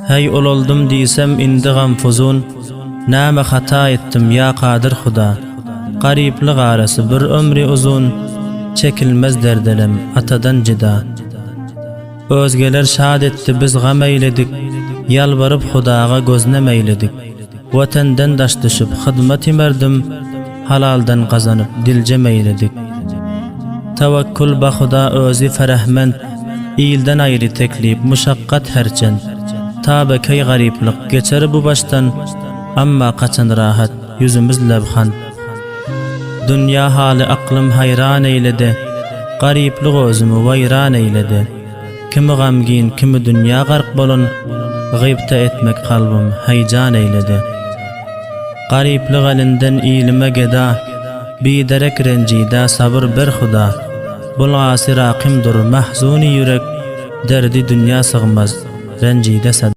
Hey ololdum diýsem indi gamfuzun, näme hata etdim ya Kadir Huda. Gariplik arasy bir ömri uzun, çekilmez derdelem atadan cida. Özgeler şad etti biz gam eyledik, yalvarıp Hudaga gözlemeyledik. Vatenden daş düşüp hyzmat imerdim, halaldan kazanıp dilce meyledik. Tevekkül ba Huda özü ferahmend, iyilden ayrı teklip muşakkat herçend. Tabekey gariplik geçer bu baştan, amma kaçan rahat yüzümüz lebhan. Dünya hali aklım hayran eyledi, gariplik özümü vayran eyledi. Kimi gamgin, kimi dünya gark bolun, gıybta etmek kalbim heyecan eyledi. Gariplik elinden iyilime geda, biderek rencida sabır ber Huda. Bul gasi raqimdur mahzuni yürek, derdi dünya sığmaz rencide sad.